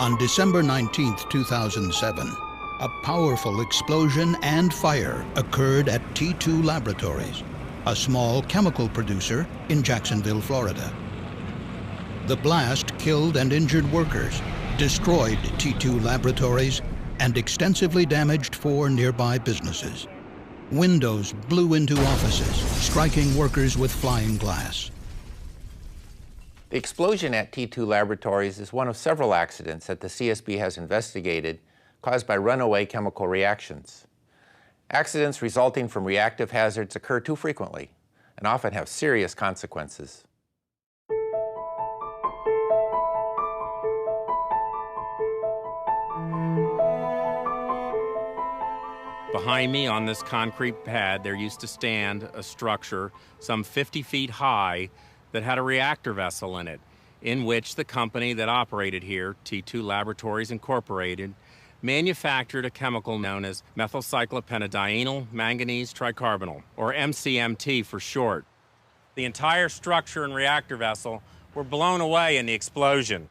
On December 19, 2007, a powerful explosion and fire occurred at T2 Laboratories, a small chemical producer in Jacksonville, Florida. The blast killed and injured workers, destroyed T2 Laboratories, and extensively damaged 4 nearby businesses. Windows blew into offices, striking workers with flying glass. The explosion at T2 Laboratories is one of several accidents that the CSB has investigated caused by runaway chemical reactions. Accidents resulting from reactive hazards occur too frequently and often have serious consequences. Behind me on this concrete pad, there used to stand a structure some 50 feet high that had a reactor vessel in it, in which the company that operated here, T2 Laboratories Incorporated, manufactured a chemical known as methylcyclopentadienyl manganese tricarbonyl, or MCMT for short. The entire structure and reactor vessel were blown away in the explosion.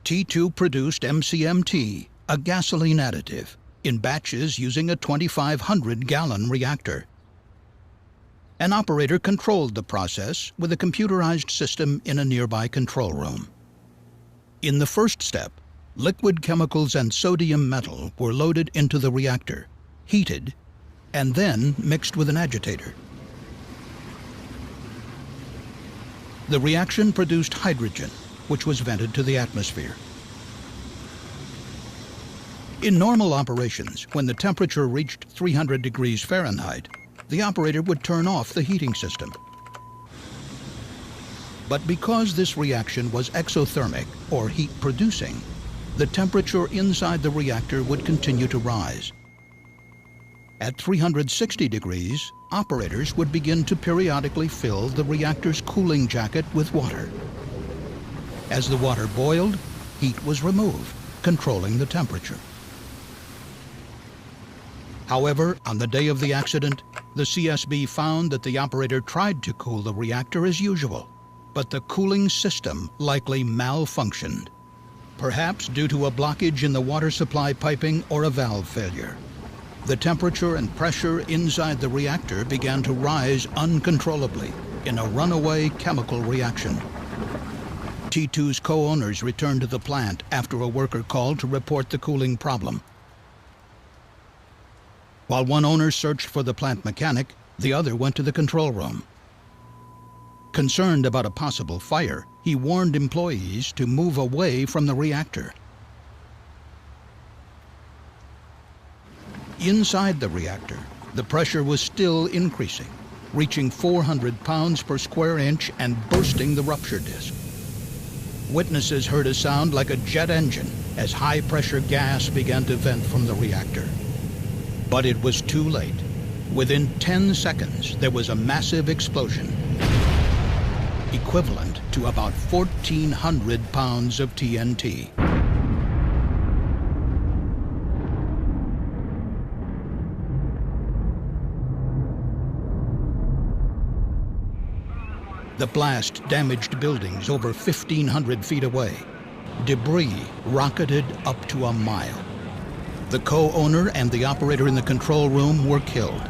T2 produced MCMT, a gasoline additive, in batches using a 2,500-gallon reactor. An operator controlled the process with a computerized system in a nearby control room. In the first step, liquid chemicals and sodium metal were loaded into the reactor, heated, and then mixed with an agitator. The reaction produced hydrogen, which was vented to the atmosphere. In normal operations, when the temperature reached 300 degrees Fahrenheit, the operator would turn off the heating system. But because this reaction was exothermic, or heat-producing, the temperature inside the reactor would continue to rise. At 360 degrees, operators would begin to periodically fill the reactor's cooling jacket with water. As the water boiled, heat was removed, controlling the temperature. However, on the day of the accident, the CSB found that the operator tried to cool the reactor as usual, but the cooling system likely malfunctioned, perhaps due to a blockage in the water supply piping or a valve failure. The temperature and pressure inside the reactor began to rise uncontrollably in a runaway chemical reaction. T2's co-owners returned to the plant after a worker called to report the cooling problem. While one owner searched for the plant mechanic, the other went to the control room. Concerned about a possible fire, he warned employees to move away from the reactor. Inside the reactor, the pressure was still increasing, reaching 400 pounds per square inch and bursting the rupture disc. Witnesses heard a sound like a jet engine as high-pressure gas began to vent from the reactor. But it was too late. Within 10 seconds, there was a massive explosion, equivalent to about 1,400 pounds of TNT. The blast damaged buildings over 1,500 feet away. Debris rocketed up to a mile. The co-owner and the operator in the control room were killed.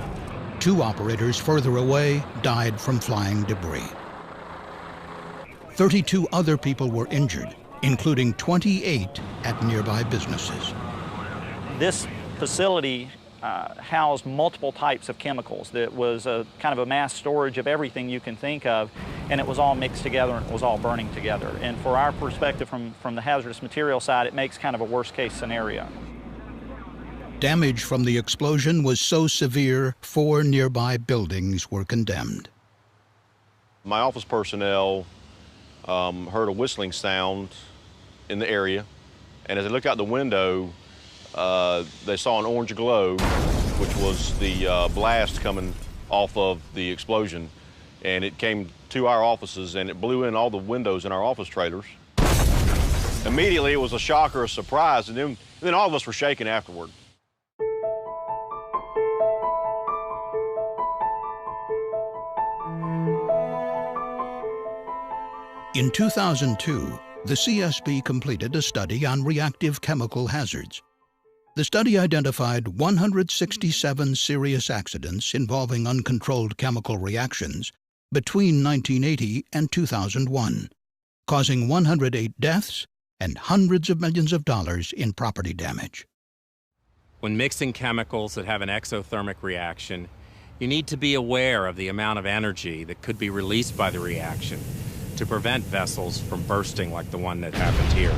2 operators further away died from flying debris. 32 other people were injured, including 28 at nearby businesses. This facility housed multiple types of chemicals. That was a kind of a mass storage of everything you can think of, and it was all mixed together and it was all burning together. And for our perspective from the hazardous material side, it makes kind of a worst-case scenario. Damage from the explosion was so severe, 4 nearby buildings were condemned. My office personnel heard a whistling sound in the area, and as they looked out the window, they saw an orange glow, which was the blast coming off of the explosion, and it came to our offices and it blew in all the windows in our office trailers. Immediately, it was a shock or a surprise, and then all of us were shaken afterward. In 2002, the CSB completed a study on reactive chemical hazards. The study identified 167 serious accidents involving uncontrolled chemical reactions between 1980 and 2001, causing 108 deaths and hundreds of millions of dollars in property damage. When mixing chemicals that have an exothermic reaction, you need to be aware of the amount of energy that could be released by the reaction to prevent vessels from bursting like the one that happened here.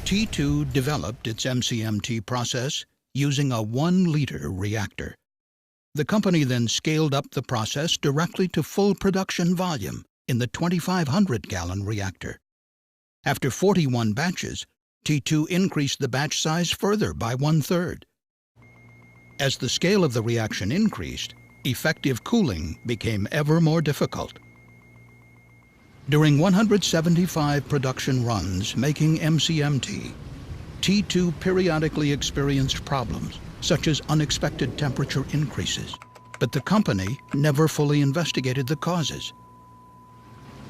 T2 developed its MCMT process using a 1-liter reactor. The company then scaled up the process directly to full production volume in the 2,500-gallon reactor. After 41 batches, T2 increased the batch size further by 1/3. As the scale of the reaction increased, effective cooling became ever more difficult. During 175 production runs making MCMT, T2 periodically experienced problems, such as unexpected temperature increases, but the company never fully investigated the causes.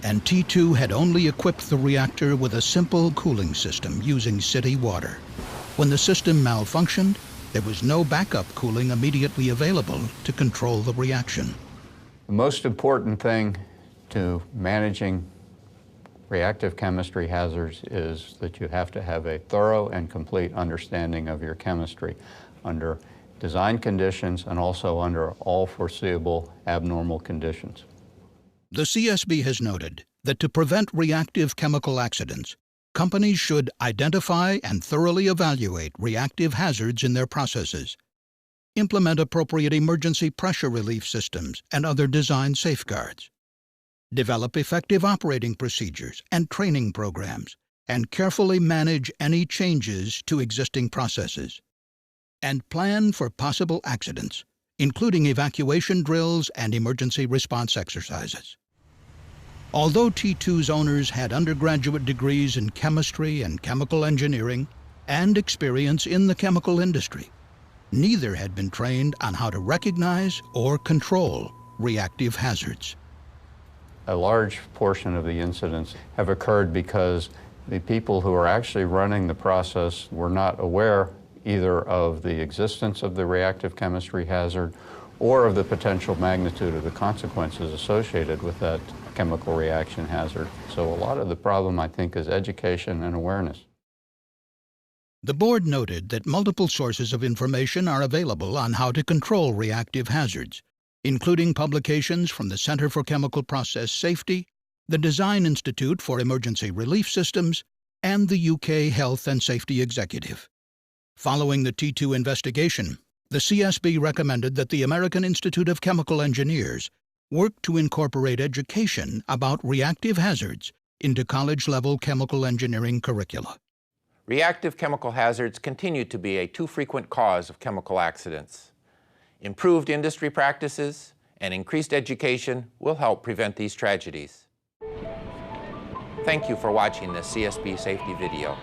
And T2 had only equipped the reactor with a simple cooling system using city water. When the system malfunctioned, there was no backup cooling immediately available to control the reaction. The most important thing to managing reactive chemistry hazards is that you have to have a thorough and complete understanding of your chemistry under design conditions and also under all foreseeable abnormal conditions. The CSB has noted that to prevent reactive chemical accidents, companies should identify and thoroughly evaluate reactive hazards in their processes, implement appropriate emergency pressure relief systems and other design safeguards, develop effective operating procedures and training programs, and carefully manage any changes to existing processes, and plan for possible accidents, including evacuation drills and emergency response exercises. Although T2's owners had undergraduate degrees in chemistry and chemical engineering and experience in the chemical industry, neither had been trained on how to recognize or control reactive hazards. A large portion of the incidents have occurred because the people who are actually running the process were not aware either of the existence of the reactive chemistry hazard or of the potential magnitude of the consequences associated with that chemical reaction hazard. So a lot of the problem, I think, is education and awareness. The board noted that multiple sources of information are available on how to control reactive hazards, including publications from the Center for Chemical Process Safety, the Design Institute for Emergency Relief Systems, and the UK Health and Safety Executive. Following the T2 investigation, the CSB recommended that the American Institute of Chemical Engineers work to incorporate education about reactive hazards into college-level chemical engineering curricula. Reactive chemical hazards continue to be a too frequent cause of chemical accidents. Improved industry practices and increased education will help prevent these tragedies. Thank you for watching this CSB safety video.